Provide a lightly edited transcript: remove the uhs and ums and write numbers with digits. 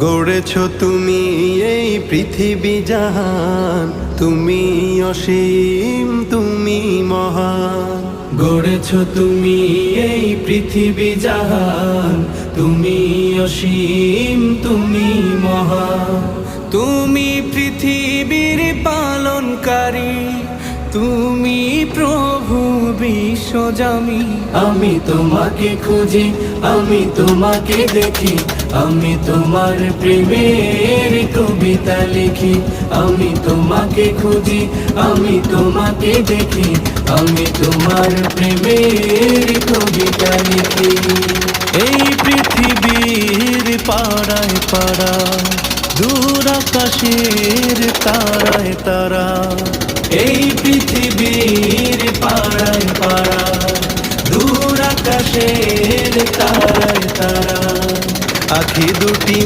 গড়েছ তুমি এই পৃথিবী জাহান, তুমি অসীম তুমি মহান। গড়েছ তুমি এই পৃথিবী জাহান, তুমি অসীম তুমি মহান। তুমি পৃথিবীর পালনকারী, তুমি প্রভু বিশ্বজামি। আমি তোমাকে খুঁজি, আমি তোমাকে দেখি, আমি তোমার প্রেমের কবিতা লিখি। আমি তোমাকে খুঁজি, আমি তোমাকে দেখি, আমি তোমার প্রেমের কবিতা লিখি। এই পৃথিবীর পাড়ায় পাড়া, দূর আকাশের তারায় তারা। এই পৃথিবীর পাড়ায় পাড়া, দূর আকাশের তারায় তারা। আখি দুটি